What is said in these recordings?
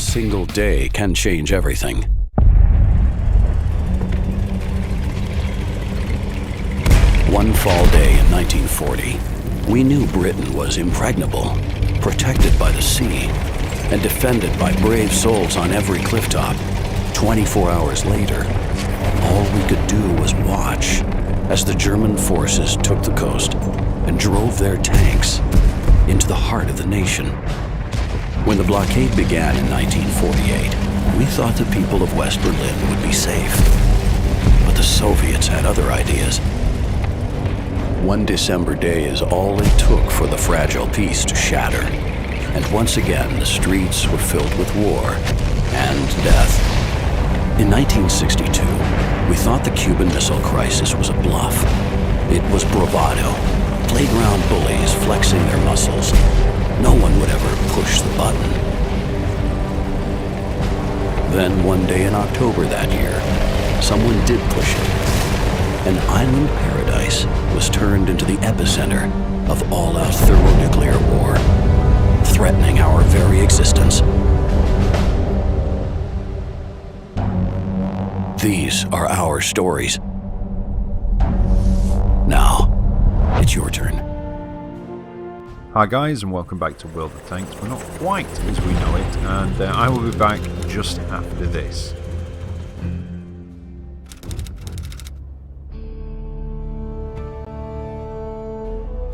single day can change everything. One fall day in 1940, we knew Britain was impregnable, protected by the sea, and defended by brave souls on every clifftop. 24 hours later, all we could do was watch as the German forces took the coast and drove their tanks into the heart of the nation. When the blockade began in 1948, we thought the people of West Berlin would be safe. But the Soviets had other ideas. One December day is all it took for the fragile peace to shatter. And once again, the streets were filled with war and death. In 1962, we thought the Cuban Missile Crisis was a bluff. It was bravado, playground bullies flexing their muscles. No one would ever push the button. Then one day in October that year, someone did push it. An island paradise was turned into the epicenter of all-out thermonuclear war, threatening our very existence. These are our stories. Now, it's your turn. Hi guys, and welcome back to World of Tanks. We're not quite as we know it, and I will be back just after this.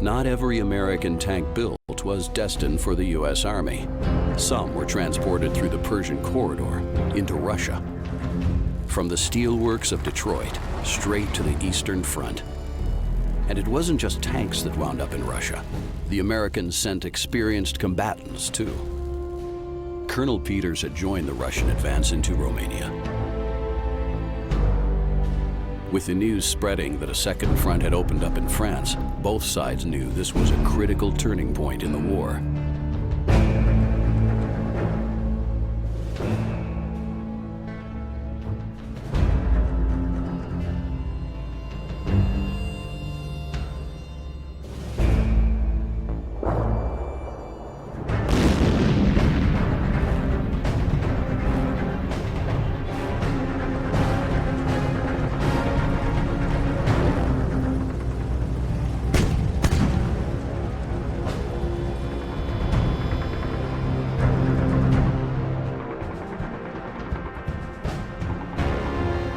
Not every American tank built was destined for the U.S. Army. Some were transported through the Persian corridor into Russia. From the steelworks of Detroit straight to the Eastern Front. And it wasn't just tanks that wound up in Russia. The Americans sent experienced combatants too. Colonel Peters had joined the Russian advance into Romania. With the news spreading that a second front had opened up in France, both sides knew this was a critical turning point in the war.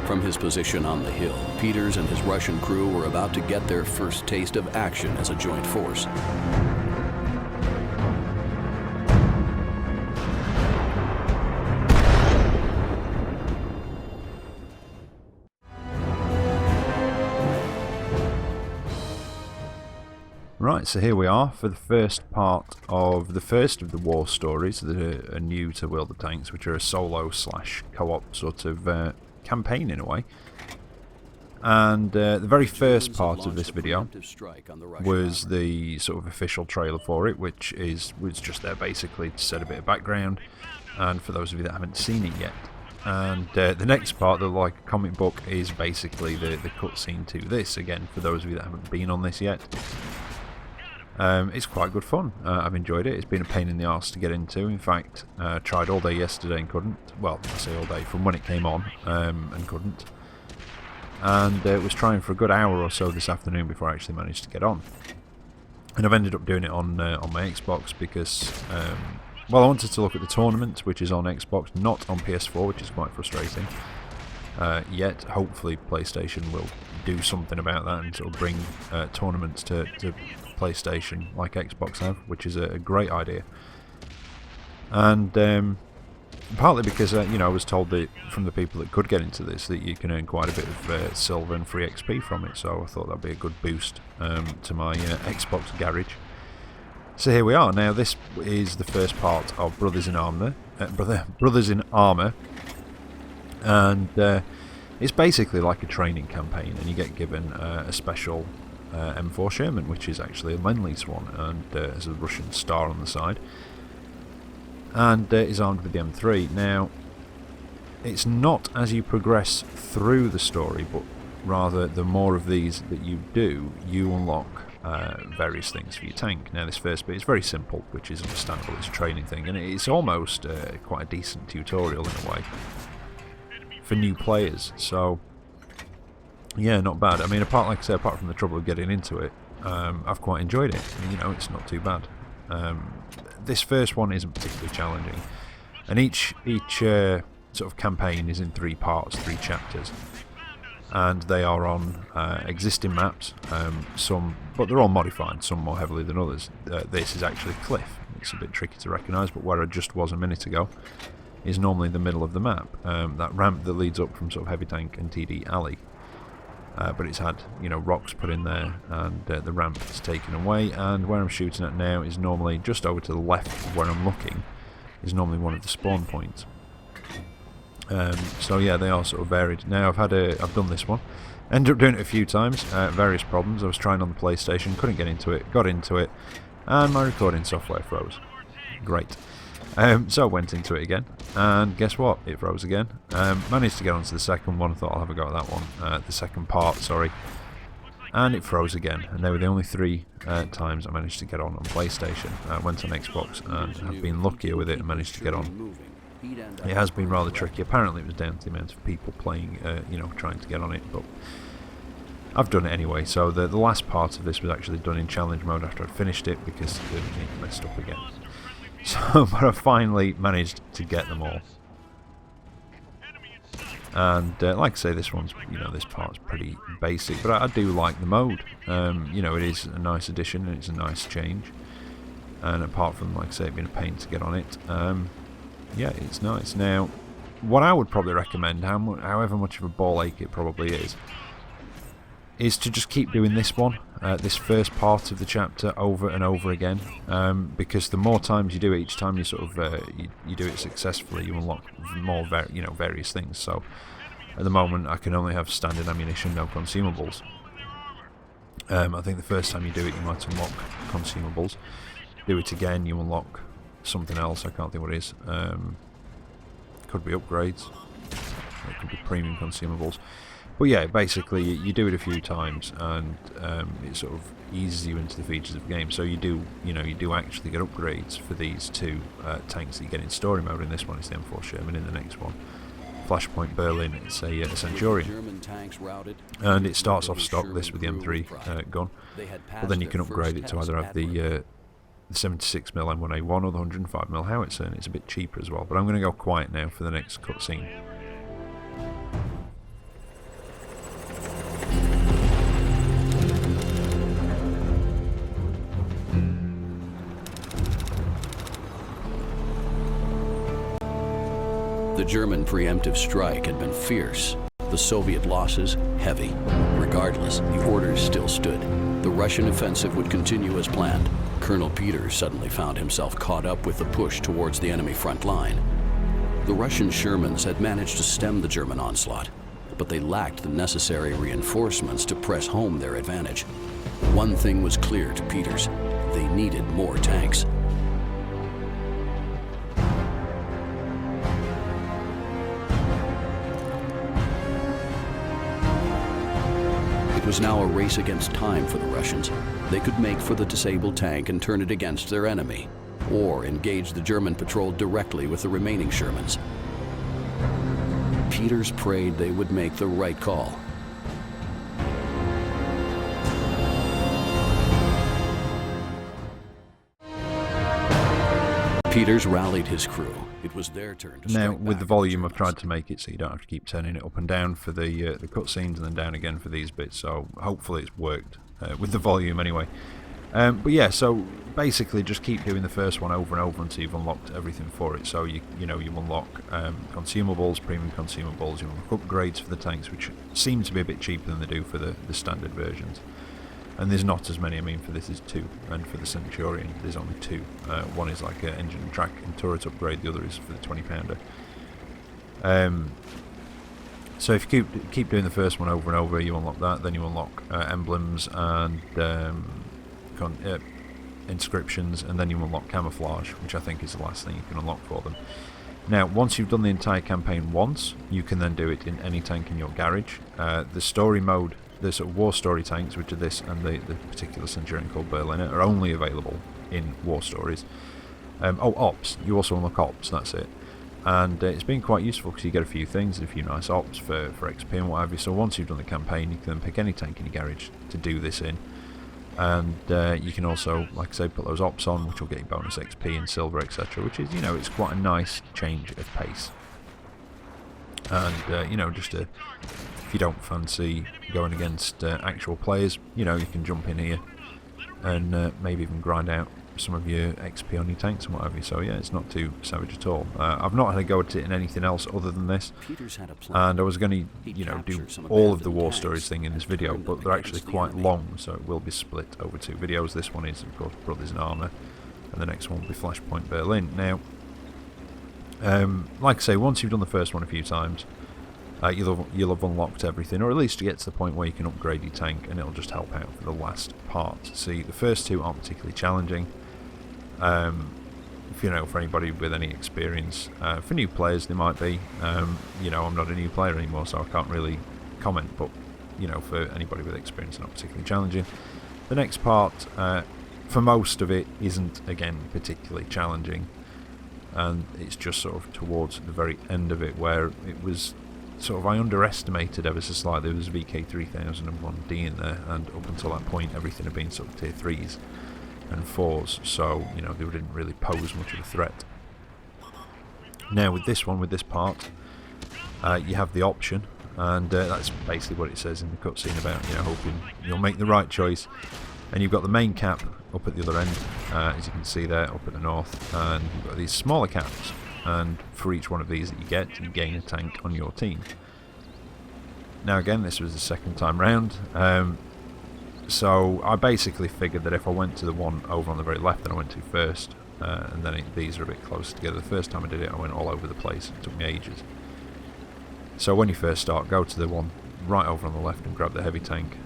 From his position on the hill, Peters and his Russian crew were about to get their first taste of action as a joint force. Right, so here we are for the first part of the first of the war stories that are new to World of Tanks, which are a solo slash co-op sort of campaign in a way. And the very first part of this video was the sort of official trailer for it, which was just there basically to set a bit of background, and for those of you that haven't seen it yet. And the next part, the like comic book, is basically the cutscene to this, again for those of you that haven't been on this yet. It's quite good fun. I've enjoyed it. It's been a pain in the arse to get into. In fact, tried all day yesterday and couldn't. Well, I say all day from when it came on, and couldn't. And was trying for a good hour or so this afternoon before I actually managed to get on. And I've ended up doing it on my Xbox because, well, I wanted to look at the tournament, which is on Xbox, not on PS4, which is quite frustrating. Yet, hopefully, PlayStation will do something about that and sort of bring tournaments to PlayStation like Xbox have, which is a great idea. And partly because you know, I was told that from the people that could get into this that you can earn quite a bit of silver and free XP from it, so I thought that'd be a good boost to my Xbox garage. So here we are. Now this is the first part of Brothers in Armour, and it's basically like a training campaign, and you get given a special M4 Sherman, which is actually a Lend-Lease one, and has a Russian star on the side, and is armed with the M3. Now, it's not as you progress through the story, but rather the more of these that you do, you unlock various things for your tank. Now this first bit is very simple, which is understandable, it's a training thing, and it's almost quite a decent tutorial in a way for new players, so yeah, not bad. I mean, like I say, apart from the trouble of getting into it, I've quite enjoyed it. You know, it's not too bad. This first one isn't particularly challenging, and each sort of campaign is in 3 parts, 3 chapters, and they are on existing maps, but they're all modified, some more heavily than others. This is actually Cliff. It's a bit tricky to recognise, but where I just was a minute ago is normally in the middle of the map. That ramp that leads up from sort of Heavy Tank and TD Alley, but it's had, you know, rocks put in there, and the ramp is taken away, and where I'm shooting at now is normally just over to the left of where I'm looking, is normally one of the spawn points. So yeah, they are sort of varied. Now I've done this one, ended up doing it a few times, various problems. I was trying on the PlayStation, couldn't get into it, got into it, and my recording software froze. Great. So I went into it again, and guess what? It froze again. Managed to get onto the second one, thought I'll have a go at that one, the second part, sorry, and it froze again, and they were the only 3 times I managed to get on PlayStation. I went on Xbox, and I've been luckier with it and managed to get on. It has been rather tricky. Apparently it was down to the amount of people playing, you know, trying to get on it, but I've done it anyway. So the last part of this was actually done in challenge mode after I'd finished it, because it messed up again. So, but I finally managed to get them all. And like I say, this one's, you know, this part's pretty basic, but I do like the mode. You know, it is a nice addition, and it's a nice change. And apart from, like I say, it being a pain to get on it, yeah, it's nice. Now, what I would probably recommend, however much of a ball ache it probably is to just keep doing this one, this first part of the chapter, over and over again, because the more times you do it, each time you sort of you do it successfully, you unlock more, you know, various things. So at the moment, I can only have standard ammunition, no consumables. I think the first time you do it, you might unlock consumables. Do it again, you unlock something else. I can't think what it is. Could be upgrades. It could be premium consumables. But yeah, basically you do it a few times, and it sort of eases you into the features of the game. So you do actually get upgrades for these 2 tanks that you get in story mode. In this one, it's the M4 Sherman. In the next one, Flashpoint Berlin, it's a Centurion, and it starts off stock, this, with the M3 gun, but then you can upgrade it to either have the 76mm M1A1 or the 105mm howitzer, and it's a bit cheaper as well. But I'm going to go quiet now for the next cutscene. The German preemptive strike had been fierce, the Soviet losses heavy. Regardless, the orders still stood. The Russian offensive would continue as planned. Colonel Peters suddenly found himself caught up with the push towards the enemy front line. The Russian Shermans had managed to stem the German onslaught, but they lacked the necessary reinforcements to press home their advantage. One thing was clear to Peters: they needed more tanks. It was now a race against time for the Russians. They could make for the disabled tank and turn it against their enemy, or engage the German patrol directly with the remaining Shermans. Peters prayed they would make the right call. Peters rallied his crew. It was their turn to now, strike with the back volume, at I've tried to make it so you don't have to keep turning it up and down for the cutscenes, and then down again for these bits. So hopefully it's worked with the volume anyway. But yeah, so basically just keep doing the first one over and over until you've unlocked everything for it. So you unlock consumables, premium consumables, you unlock upgrades for the tanks, which seem to be a bit cheaper than they do for the standard versions. And there's not as many. I mean, for this is 2, and for the Centurion there's only 2. One is like an engine, track and turret upgrade, the other is for the 20-pounder. So if you keep doing the first one over and over, you unlock that. Then you unlock emblems and inscriptions, and then you unlock camouflage, which I think is the last thing you can unlock for them. Now, once you've done the entire campaign once, you can then do it in any tank in your garage. The story mode the sort of war story tanks, which are this and the particular Centurion called Berliner, are only available in war stories. Oh, ops. You also unlock ops, that's it. And it's been quite useful because you get a few things, a few nice ops for XP and what have you. So once you've done the campaign, you can then pick any tank in your garage to do this in. And you can also, like I say, put those ops on, which will get you bonus XP and silver, etc. Which is, you know, it's quite a nice change of pace. And, you know, just if you don't fancy going against actual players, you know, you can jump in here and maybe even grind out some of your XP on your tanks and what have you. So yeah, it's not too savage at all. I've not had a go at it in anything else other than this, and I was going to, you know, do all of the war stories thing in this video, but they're actually quite long, so it will be split over 2 videos. This one is, of course, Brothers in Armour, and the next one will be Flashpoint Berlin. Now, like I say, once you've done the first one a few times, you'll have unlocked everything, or at least you get to the point where you can upgrade your tank, and it'll just help out for the last part. See, the first 2 aren't particularly challenging. If you know, for anybody with any experience, for new players they might be. You know, I'm not a new player anymore, so I can't really comment, but you know, for anybody with experience, not particularly challenging. The next part, for most of it, isn't again particularly challenging, and it's just sort of towards the very end of it where it was sort of, I underestimated ever so slightly. There was VK3001D in there, and up until that point everything had been sort of tier 3s and 4s, so you know, they didn't really pose much of a threat. Now with this one, with this part, you have the option, and that's basically what it says in the cutscene about, you know, hoping you'll make the right choice. And you've got the main cap up at the other end, as you can see there, up at the north, and you've got these smaller caps, and for each one of these that you get, you gain a tank on your team. Now again, this was the second time round, so I basically figured that if I went to the one over on the very left that I went to first, and then these are a bit closer together. The first time I did it, I went all over the place. It took me ages. So when you first start, go to the one right over on the left and grab the heavy tank.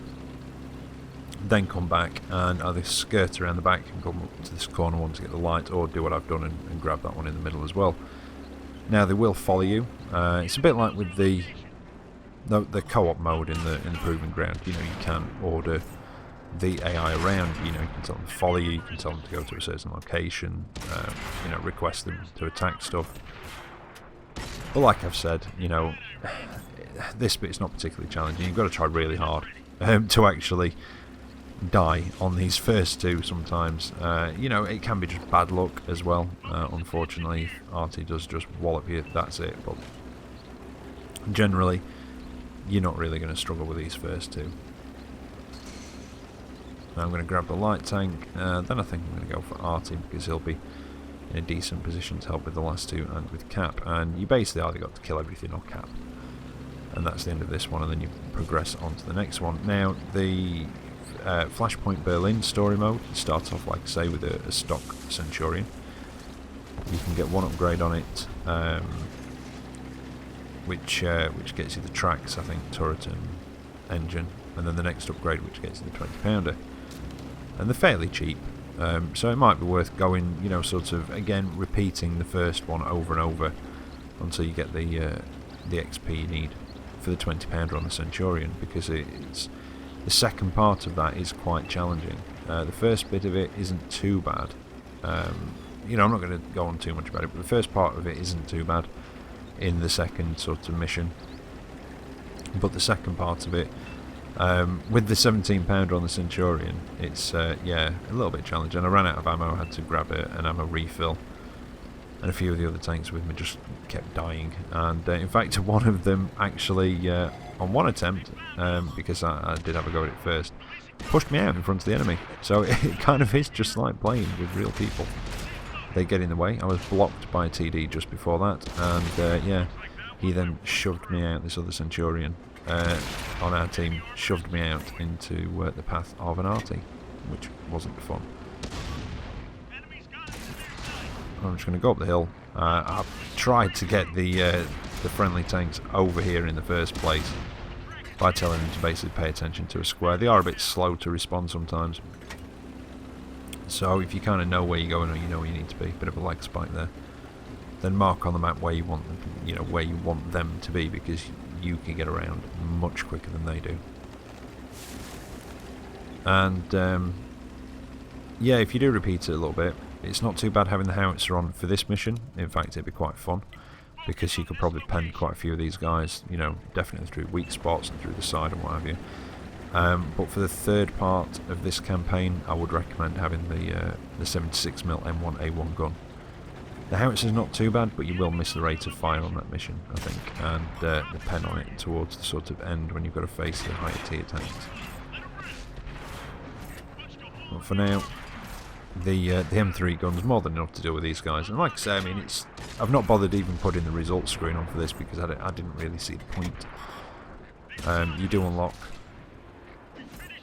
Then come back and either skirt around the back and come up to this corner one to get the light, or do what I've done and grab that one in the middle as well. Now they will follow you. It's a bit like with the co-op mode in the Proving Ground. You know, you can order the AI around. You know, you can tell them to follow you, you can tell them to go to a certain location, you know, request them to attack stuff. But like I've said, you know, this bit's not particularly challenging. You've got to try really hard to actually die on these first 2 sometimes. You know, it can be just bad luck as well. Unfortunately, if RT does just wallop you, that's it. But generally, you're not really going to struggle with these first 2. Now I'm going to grab the light tank, then I think I'm going to go for Artie, because he'll be in a decent position to help with the last 2 and with Cap. And you basically either got to kill everything or Cap. And that's the end of this one, and then you progress on to the next one. Now, the Flashpoint Berlin story mode starts off, like I say, with a stock Centurion. You can get 1 upgrade on it, which gets you the tracks, I think, turret and engine, and then the next upgrade, which gets you the 20-pounder. And they're fairly cheap, so it might be worth going, you know, sort of again repeating the first one over and over until you get the XP you need for the 20-pounder on the Centurion, because it's the second part of that is quite challenging. The first bit of it isn't too bad. You know, I'm not going to go on too much about it, but the first part of it isn't too bad in the second sort of mission. But the second part of it, with the 17-pounder on the Centurion, it's yeah, a little bit challenging. I ran out of ammo, I had to grab an ammo refill, and a few of the other tanks with me just kept dying. And in fact, one of them actually, on one attempt, because I did have a go at it first, pushed me out in front of the enemy. So it kind of is just like playing with real people. They get in the way. I was blocked by a TD just before that, and yeah, he then shoved me out. This other Centurion on our team shoved me out into the path of an arty, which wasn't fun. I'm just going to go up the hill. I've tried to get the friendly tanks over here in the first place by telling them to basically pay attention to a square. They are a bit slow to respond sometimes, so if you kind of know where you're going or you know where you need to be, bit of a lag spike there, then mark on the map where you want them, where you want them to be, because you can get around much quicker than they do. And yeah, if you do repeat it a little bit, it's not too bad having the howitzer on for this mission. In fact, it'd be quite fun, because you could probably pen quite a few of these guys, you know, definitely through weak spots and through the side and what have you. But for the third part of this campaign, I would recommend having the 76mm M1A1 gun. The howitzer is not too bad, but you will miss the rate of fire on that mission, I think, and the pen on it towards the sort of end when you've got to face the higher tier tanks. But for now, the M3 gun's more than enough to deal with these guys. And like I say, I mean, I've not bothered even putting the results screen on for this because I didn't really see the point. You do unlock.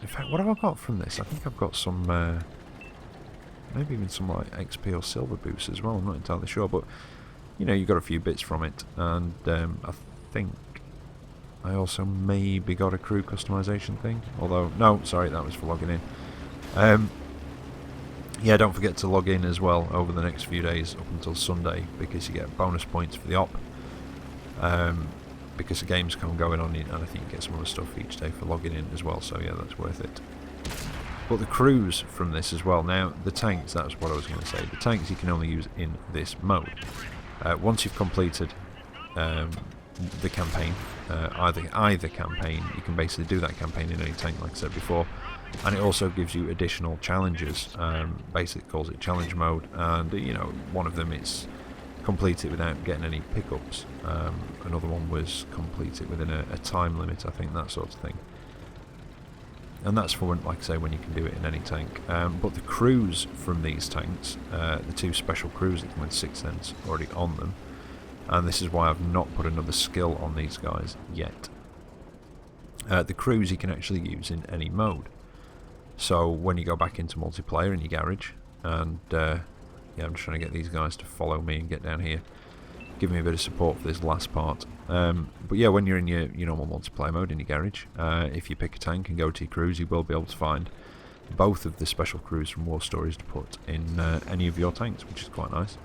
In fact, what have I got from this? I think I've got some, maybe even some like XP or silver boosts as well. I'm not entirely sure, but you know, you got a few bits from it, and I think I also maybe got a crew customization thing. Although, no, sorry, that was for logging in. Yeah, don't forget to log in as well over the next few days up until Sunday, because you get bonus points for the op. Because the games come going on, and I think you get some other stuff each day for logging in as well, so yeah, that's worth it. But the crews from this as well. Now, the tanks, that's what I was going to say. The tanks you can only use in this mode. Once you've completed the campaign, either campaign, you can basically do that campaign in any tank, like I said before. And it also gives you additional challenges. Basically calls it challenge mode, and you know, one of them is complete it without getting any pickups. Another one was complete it within a time limit, I think, that sort of thing. And that's for when, like I say, when you can do it in any tank. But the crews from these tanks, the two special crews that come with 6 cents already on them, and this is why I've not put another skill on these guys yet. The crews you can actually use in any mode. So when you go back into multiplayer in your garage, and yeah, I'm just trying to get these guys to follow me and get down here, give me a bit of support for this last part. But yeah, when you're in your normal multiplayer mode in your garage, if you pick a tank and go to your crews, you will be able to find both of the special crews from War Stories to put in any of your tanks, which is quite nice.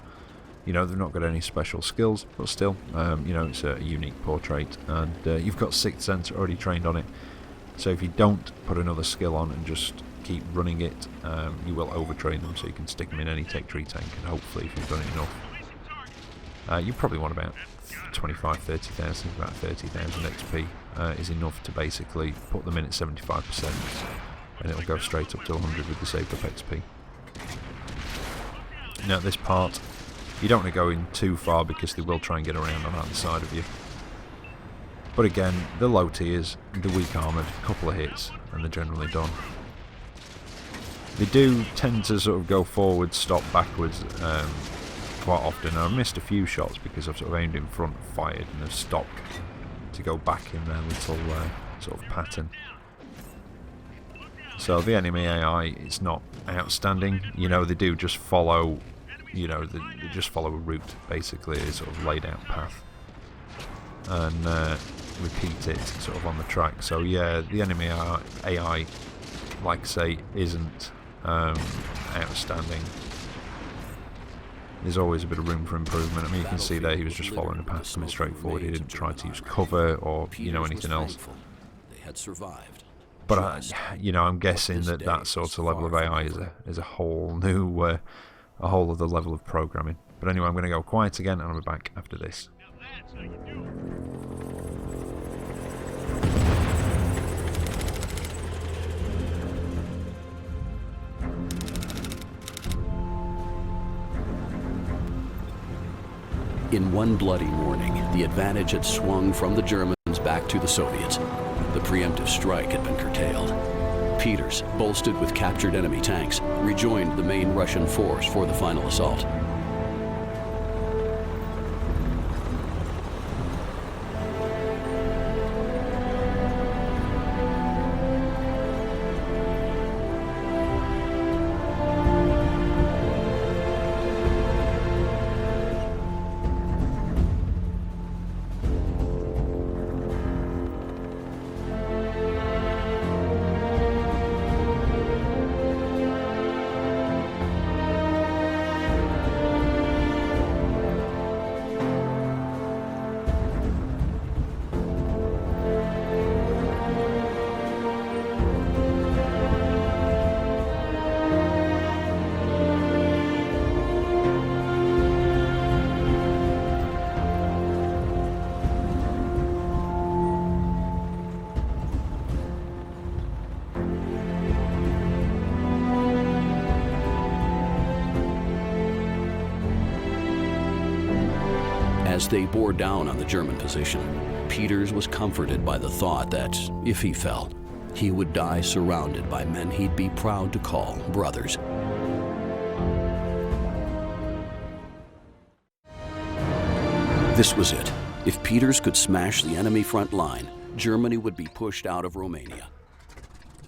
You know, they've not got any special skills, but still, you know, it's a unique portrait, and you've got 6th Sense already trained on it. So if you don't put another skill on and just keep running it, you will overtrain them, so you can stick them in any Tech Tree tank, and hopefully if you've done it enough, you probably want about 25-30,000, about 30,000 XP is enough to basically put them in at 75%, and it'll go straight up to 100 with the saved up XP. Now at this part, you don't want to go in too far because they will try and get around on either side of you. But again, the low tiers, the weak armoured, a couple of hits, and they're generally done. They do tend to sort of go forward, stop backwards quite often. I've missed a few shots because I've sort of aimed in front, fired, and they've stopped to go back in their little sort of pattern. So the enemy AI, it's not outstanding. You know, they do just follow, you know, they just follow a route, basically, a sort of laid out path, and repeat it sort of on the track. So yeah, the enemy AI, like I say, isn't outstanding. There's always a bit of room for improvement. I mean, you can see there he was just following the path coming straight forward. He didn't try to use cover or, you know, anything else. But you know, I'm guessing that sort of level of AI is a whole new, a whole other level of programming. But anyway, I'm going to go quiet again, and I'll be back after this. In one bloody morning, the advantage had swung from the Germans back to the Soviets. The preemptive strike had been curtailed. Peters, bolstered with captured enemy tanks, rejoined the main Russian force for the final assault. As they bore down on the German position, Peters was comforted by the thought that, if he fell, he would die surrounded by men he'd be proud to call brothers. This was it. If Peters could smash the enemy front line, Germany would be pushed out of Romania.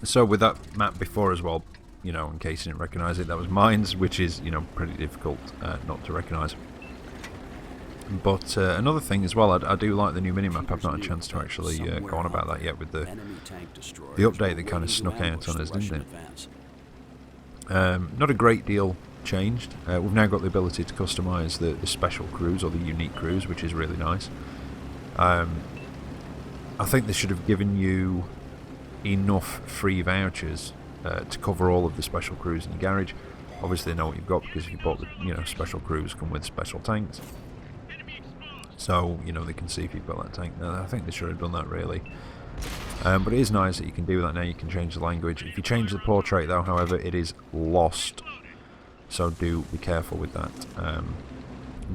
So with that map before as well, you know, in case you didn't recognise it, that was mines, which is, you know, pretty difficult not to recognise. But another thing as well, I do like the new minimap. I've not had a chance to actually go on about that yet with the update that kind of snuck out on us, didn't it? Not a great deal changed. We've now got the ability to customise the special crews or the unique crews, which is really nice. I think they should have given you enough free vouchers to cover all of the special crews in your garage. Obviously they know what you've got, because if you bought the, you know, special crews come with special tanks. So, you know, they can see if you've got that tank. Now, I think they should have done that, really. But it is nice that you can do that now. You can change the language. If you change the portrait, though, however, it is lost. So do be careful with that.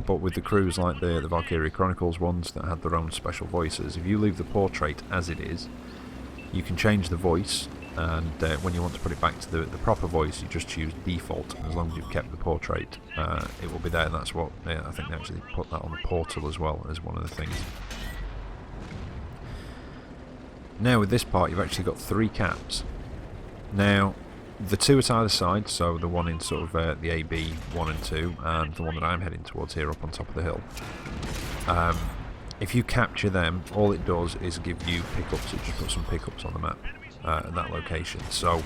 But with the crews like the Valkyrie Chronicles ones that had their own special voices, if you leave the portrait as it is, you can change the voice. And when you want to put it back to the proper voice, you just choose default. As long as you've kept the portrait, it will be there. And that's what I think they actually put that on the portal as well as one of the things. Now with this part, you've actually got 3 caps. Now the 2 at either side, so the one in sort of the AB 1 and 2, and the one that I'm heading towards here up on top of the hill. If you capture them, all it does is give you pickups. It just puts some pickups on the map. At that location. So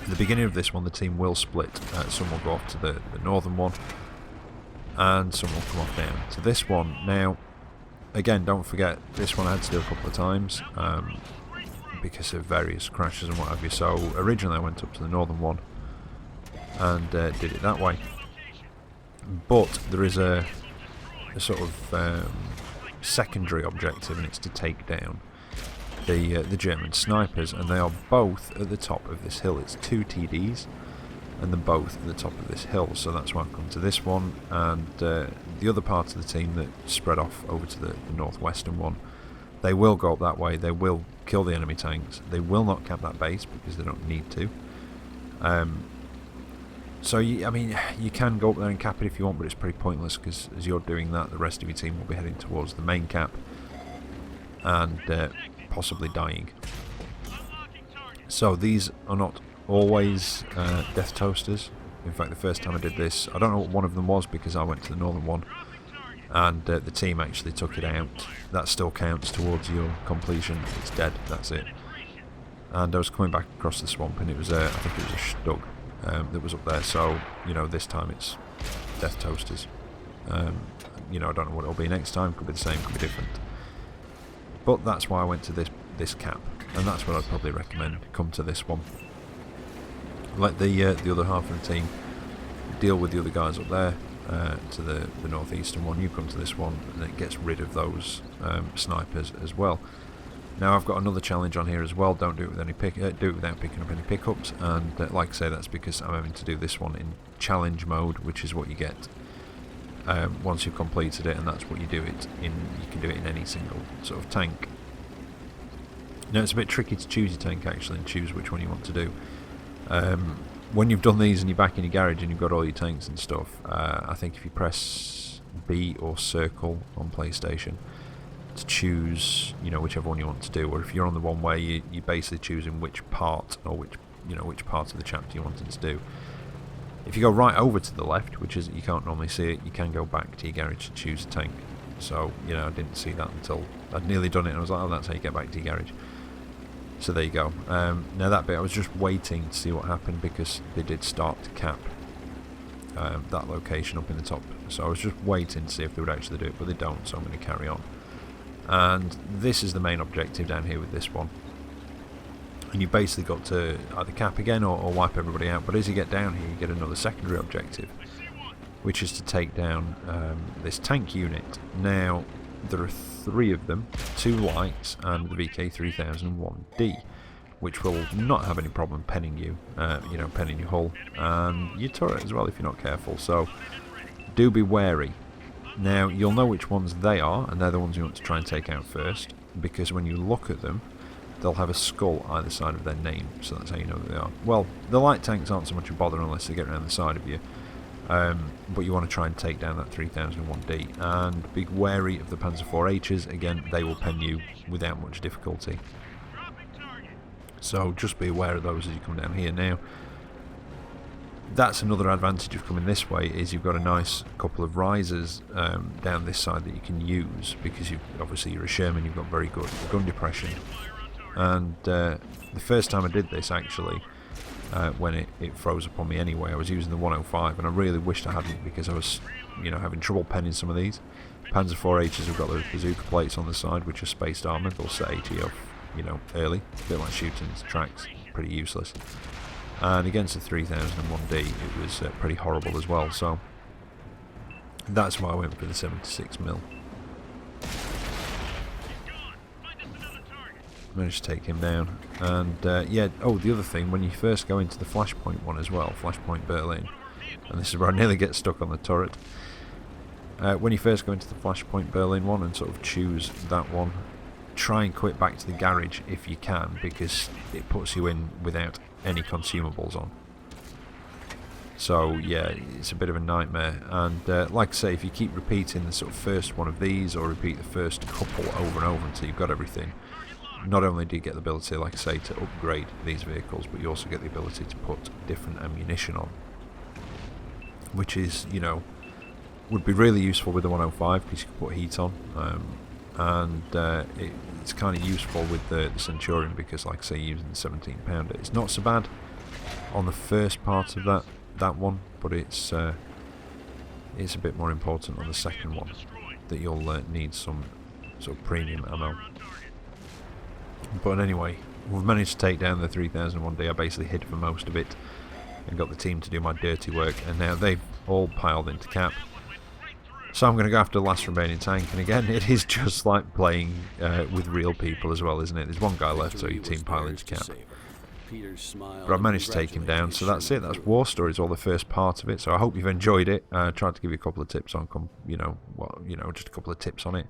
at the beginning of this one, the team will split. Some will go off to the northern one, and some will come off down to this one. Now again, don't forget, this one I had to do a couple of times because of various crashes and what have you. So originally I went up to the northern one and did it that way, but there is a sort of secondary objective, and it's to take down the German snipers, and they are both at the top of this hill. It's 2 TDs, and they're both at the top of this hill. So that's why I've come to this one, and the other part of the team that spread off over to the northwestern one, they will go up that way. They will kill the enemy tanks. They will not cap that base because they don't need to. So I mean, you can go up there and cap it if you want, but it's pretty pointless, because as you're doing that, the rest of your team will be heading towards the main cap and possibly dying. So these are not always death toasters. In fact, the first time I did this, I don't know what one of them was, because I went to the northern one and the team actually took it out. That still counts towards your completion. It's dead, that's it. And I was coming back across the swamp, and it was I think it was a Stug that was up there. So, you know, this time it's death toasters. You know, I don't know what it'll be next time. Could be the same, could be different. But that's why I went to this cap, and that's what I'd probably recommend. Come to this one. Let the other half of the team deal with the other guys up there to the northeastern one. You come to this one, and it gets rid of those snipers as well. Now I've got another challenge on here as well. Don't do it with any do it without picking up any pickups. And like I say, that's because I'm having to do this one in challenge mode, which is what you get once you've completed it, and that's what you do it in. You can do it in any single sort of tank. Now it's a bit tricky to choose your tank actually, and choose which one you want to do. When you've done these and you're back in your garage and you've got all your tanks and stuff, I think if you press B or circle on PlayStation to choose, you know, whichever one you want to do, or if you're on the one where you're basically choosing which part, or which part of the chapter you wanted to do. If you go right over to the left, which is, you can't normally see it, you can go back to your garage to choose a tank. So, you know, I didn't see that until I'd nearly done it, and I was like, oh, that's how you get back to your garage. So there you go. Now that bit, I was just waiting to see what happened, because they did start to cap that location up in the top. So I was just waiting to see if they would actually do it, but they don't, so I'm going to carry on. And this is the main objective down here with this one. And you basically got to either cap again or wipe everybody out. But as you get down here, you get another secondary objective, which is to take down this tank unit. Now, there are 3 of them, 2 lights and the VK3001D, which will not have any problem penning you, you know, penning your hull and your turret as well if you're not careful. So do be wary Now, you'll know which ones they are, and they're the ones you want to try and take out first, because when you look at them, they'll have a skull either side of their name, so that's how you know who they are. Well, the light tanks aren't so much a bother unless they get around the side of you, but you want to try and take down that 3001D, and be wary of the Panzer IVHs. Again, they will pen you without much difficulty. So just be aware of those as you come down here. Now, that's another advantage of coming this way, is you've got a nice couple of risers down this side that you can use, because obviously you're a Sherman, you've got very good gun depression. And the first time I did this, actually, when it froze upon me anyway, I was using the 105, and I really wished I hadn't, because I was, having trouble penning some of these. Panzer IVHs have got those bazooka plates on the side, which are spaced armour. They'll set AT off, early, a bit like shooting tracks, pretty useless. And against the 3001D, it was pretty horrible as well, so that's why I went for the 76mm. Managed to take him down. And yeah, oh, the other thing, when you first go into the Flashpoint one as well, Flashpoint Berlin, and this is where I nearly get stuck on the turret. When you first go into the Flashpoint Berlin one and sort of choose that one, try and quit back to the garage if you can, because it puts you in without any consumables on. So yeah, it's a bit of a nightmare. And like I say, if you keep repeating the sort of first one of these, or repeat the first couple over and over until you've got everything, not only do you get the ability, like I say, to upgrade these vehicles, but you also get the ability to put different ammunition on, which is, would be really useful with the 105, because you can put heat on. And it's kind of useful with the Centurion, because, like I say, using the 17-pounder, it's not so bad on the first part of that one, but it's a bit more important on the second one, that you'll need some sort of premium ammo. But anyway, we've managed to take down the 3001D. I basically hid for most of it and got the team to do my dirty work, and now they've all piled into cap. So I'm going to go after the last remaining tank, and again, it is just like playing with real people as well, isn't it? There's one guy left, so your team pile into cap. But I've managed to take him down, so that's it. That's War Stories, all the first part of it. So I hope you've enjoyed it. I tried to give you a couple of tips on, just a couple of tips on it.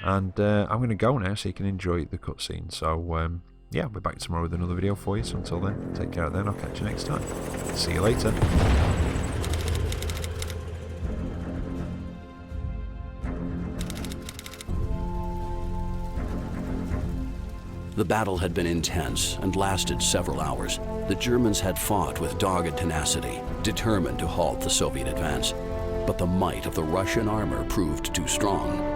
And I'm going to go now, so you can enjoy the cutscene. So yeah, we're back tomorrow with another video for you. So until then, take care. Then I'll catch you next time. See you later. The battle had been intense and lasted several hours. The Germans had fought with dogged tenacity, determined to halt the Soviet advance. But the might of the Russian armor proved too strong.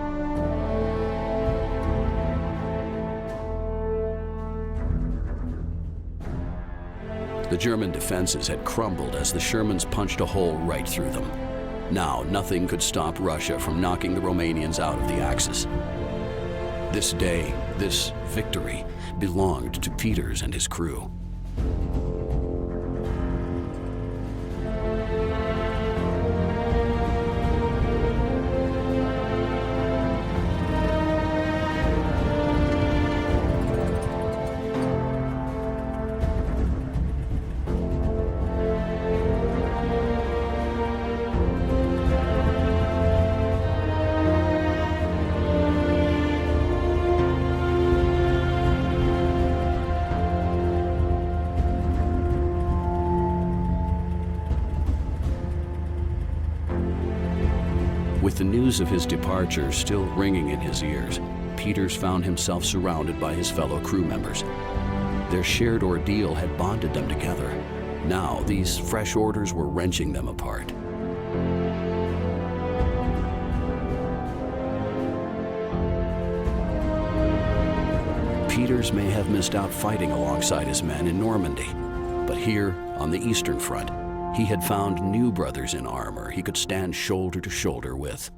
The German defenses had crumbled as the Shermans punched a hole right through them. Now, nothing could stop Russia from knocking the Romanians out of the Axis. This day, this victory, belonged to Peters and his crew. With the news of his departure still ringing in his ears, Peters found himself surrounded by his fellow crew members. Their shared ordeal had bonded them together. Now, these fresh orders were wrenching them apart. Peters may have missed out fighting alongside his men in Normandy, but here, on the Eastern Front, he had found new brothers in armor he could stand shoulder to shoulder with.